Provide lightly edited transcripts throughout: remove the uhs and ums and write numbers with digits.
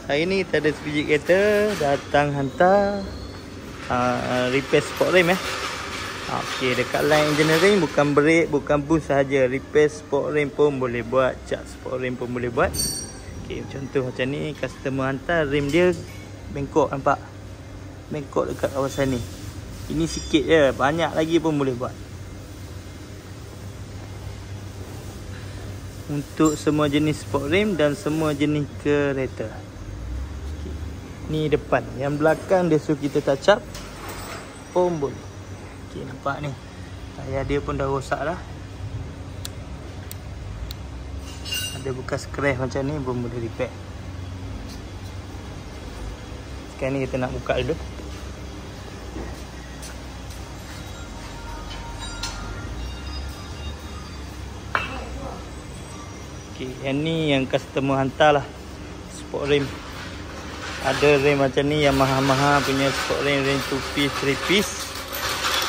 Hari ni kita ada sebiji kereta datang hantar repair sport rim Okey, dekat line engineering bukan brake, bukan boost sahaja, repair sport rim pun boleh buat, cat sport rim pun boleh buat. Okey, contoh macam ni, customer hantar rim dia bengkok, nampak? Bengkok dekat kawasan ni. Ini sikit je, banyak lagi pun boleh buat. Untuk semua jenis sport rim dan semua jenis kereta. Okay. Ni depan, yang belakang dia suruh kita touch up pun boleh. Okay, nampak ni, tayar dia pun dah rosak dah. Ada bekas crash macam ni pun boleh repair. Sekarang ni kita nak buka dulu. Okay, yang ni yang customer hantar lah, sport rim. Ada rim macam ni yang mahal-mahal punya sport rim, rim 2 piece, 3 piece.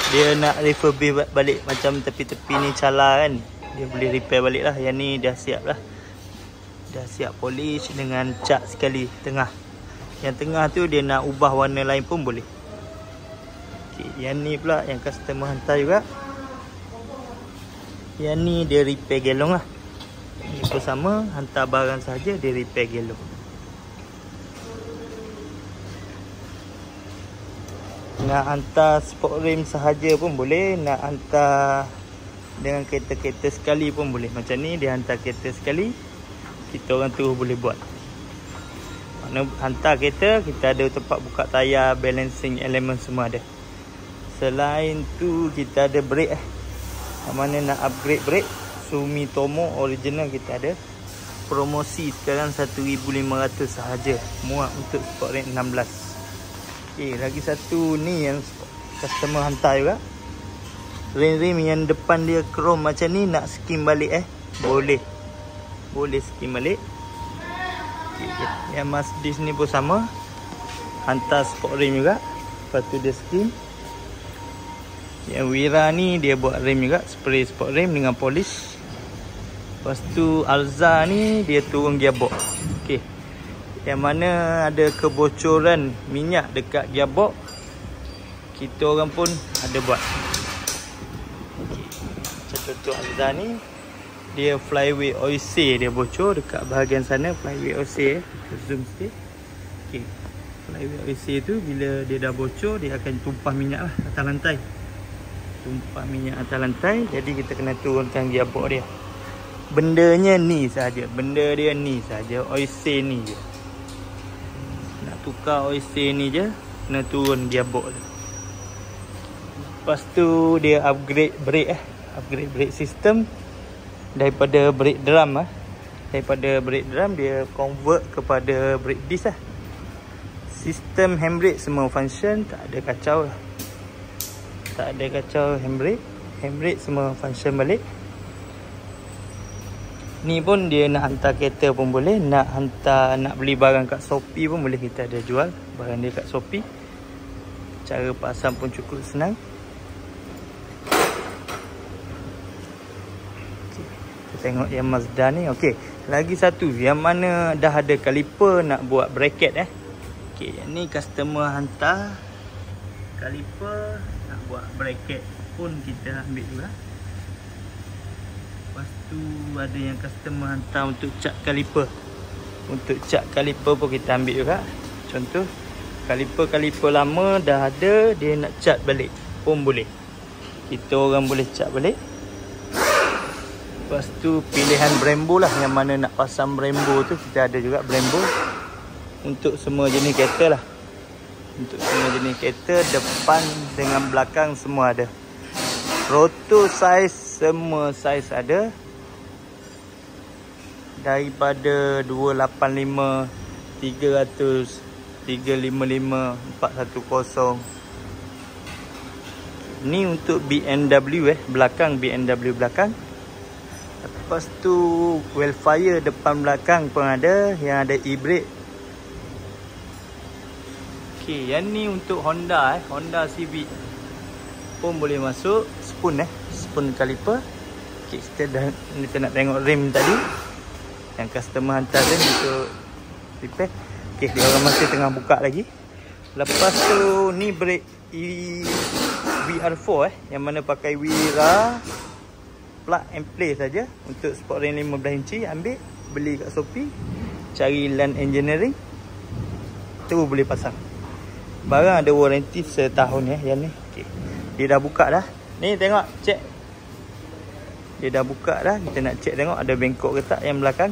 Dia nak refurbish balik, macam tepi-tepi ni cala kan, dia boleh repair balik lah. Yang ni dah siap lah, dah siap polish dengan cat sekali tengah. Yang tengah tu dia nak ubah warna lain pun boleh. Okay, yang ni pula yang customer hantar juga. Yang ni dia repair gelong lah. Ini pun sama, hantar barang saja, dia repair gelong. Nak hantar sport rim sahaja pun boleh, nak hantar dengan kereta-kereta sekali pun boleh. Macam ni dia hantar kereta sekali, kita orang terus boleh buat. Mana hantar kereta, kita ada tempat buka tayar, balancing element semua ada. Selain tu kita ada brake mana nak upgrade brake, Sumitomo original kita ada. Promosi sekarang 1,500 sahaja, muat untuk sport rim 16. Okay, lagi satu ni yang customer hantar juga. Rim-rim yang depan dia chrome macam ni, nak skim balik boleh. Boleh skim balik. Okay, yang Mercedes ni pun sama, hantar sport rim juga, lepas tu dia skim. Yang Wira ni dia buat rim juga, spray sport rim dengan polish. Lepas tu Alza ni dia turun gearbox. Okey, yang mana ada kebocoran minyak dekat gearbox, kita orang pun ada buat. Okay. Macam contoh Alza ni, dia flywheel oil seal dia bocor dekat bahagian sana, flywheel oil seal. Zoom sikit. Okay. Flywheel oil seal tu bila dia dah bocor, dia akan tumpah minyak lah atas lantai. Tumpah minyak atas lantai, jadi kita kena turunkan gearbox dia. Bendanya ni saja, benda dia ni saja, oil seal ni je. Nak tukar oil seal ni je, kena turun gearbox dia. Lepas tu dia upgrade brake upgrade brake system daripada brake drum daripada brake drum dia convert kepada brake disc Sistem handbrake semua function, tak ada kacau lah. Tak ada kacau handbrake semua function balik. Ni pun dia nak hantar kereta pun boleh, nak beli barang kat Shopee pun boleh, kita ada jual barang dia kat Shopee. Cara pasang pun cukup senang. Okay, kita tengok yang Mazda ni. Okey, lagi satu yang mana dah ada kaliper nak buat bracket Okey, yang ni customer hantar kaliper nak buat bracket pun kita ambil juga. Lepas tu ada yang customer hantar untuk cat kaliper. Untuk cat kaliper pun kita ambil juga. Contoh kaliper lama dah ada, dia nak cat balik pun boleh. Kita orang boleh cat balik. Lepas tu pilihan Brembo lah, yang mana nak pasang Brembo tu kita ada juga Brembo. Untuk semua jenis kereta lah. Untuk semua jenis kereta, depan dengan belakang semua ada. Rotor size, semua size ada. Daripada 285, 300, 355, 410. Ni untuk BMW belakang, BMW belakang. Lepas tu Wellfire depan belakang pun ada, yang ada e-brake. Okey, yang ni untuk Honda Honda Civic pun boleh masuk. Spoon caliper. Okey, kita nak tengok rim tadi yang customer hantar rim untuk repair. Okey, dia orang masih tengah buka lagi. Lepas tu ni brake VR4 yang mana pakai Wira plug and play saja untuk sport rim 15 inci. Ambil, beli kat Shopee, cari Land Engineering, tu boleh pasang. Barang ada warranty setahun yang ni. Okey. Dia dah buka dah. Ni tengok, cek. Dia dah buka dah. Kita nak cek tengok ada bengkok ke tak yang belakang.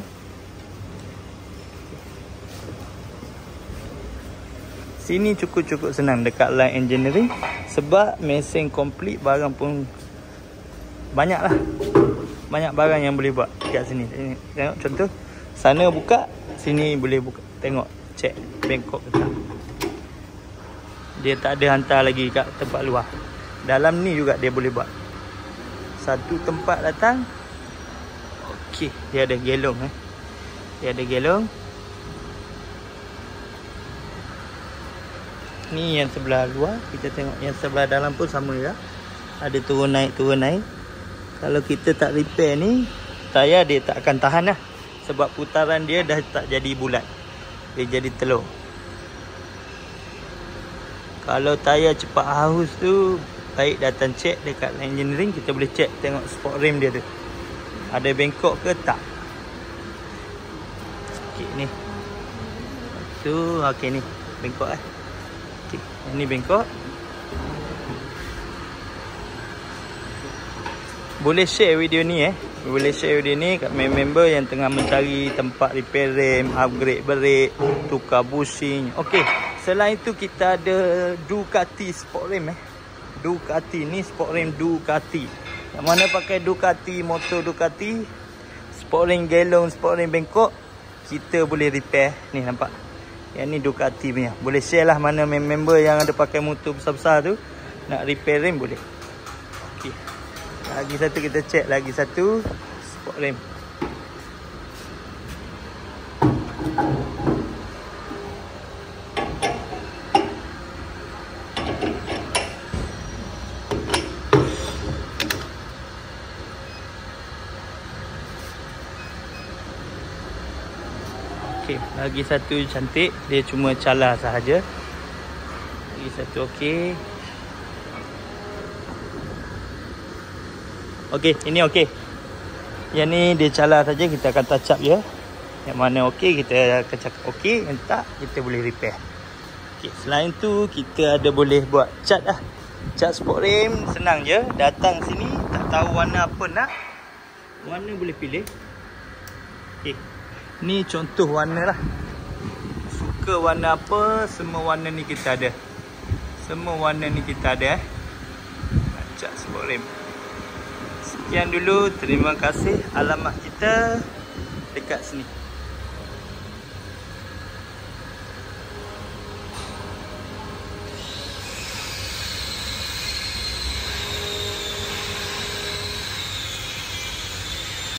Sini cukup-cukup senang dekat Line Engineering. Sebab mesin komplit, barang pun banyak lah. Banyak barang yang boleh buat dekat sini. Tengok contoh. Sana buka, sini boleh buka. Tengok, cek bengkok ke tak. Dia tak ada hantar lagi kat tempat luar. Dalam ni juga dia boleh buat. Satu tempat datang. Okey, dia ada gelong Dia ada gelong. Ni yang sebelah luar, kita tengok yang sebelah dalam pun sama juga. Ada turun naik, turun naik. Kalau kita tak repair ni, tayar dia tak akan tahan lah. Sebab putaran dia dah tak jadi bulat. Dia jadi telur. Kalau tayar cepat haus tu, baik datang cek dekat Line Engineering. Kita boleh cek, tengok sport rim dia tu ada bengkok ke tak. Okey ni. Tu okey ni bengkok Okey, ini bengkok. Boleh share video ni Boleh share video ni kat member yang tengah mencari tempat repair rim, upgrade brake, tukar bushing. Okey, selain tu kita ada Ducati sport rim Ducati ni sport rim Ducati. Yang mana pakai Ducati, motor Ducati, sport rim gelong, sport rim bengkok, kita boleh repair. Ni nampak. Yang ni Ducati punya. Boleh share lah mana member yang ada pakai motor besar-besar tu nak repair rim boleh. Okey. Lagi satu kita check lagi satu sport rim. Okey, lagi satu cantik, dia cuma cala sahaja. Lagi satu okey. Okey, ini okey. Yang ni dia cala saja, kita akan touch up je. Yang mana okey, kita akan cakap okey, yang tak kita boleh repair. Okey, selain tu kita ada boleh buat cat lah. Cat sport rim senang je, datang sini tak tahu warna apa nak, warna boleh pilih. Okey. Ni contoh warna lah. Suka warna apa, semua warna ni kita ada. Semua warna ni kita ada cat sport rim. Sekian dulu, terima kasih. Alamat kita dekat sini.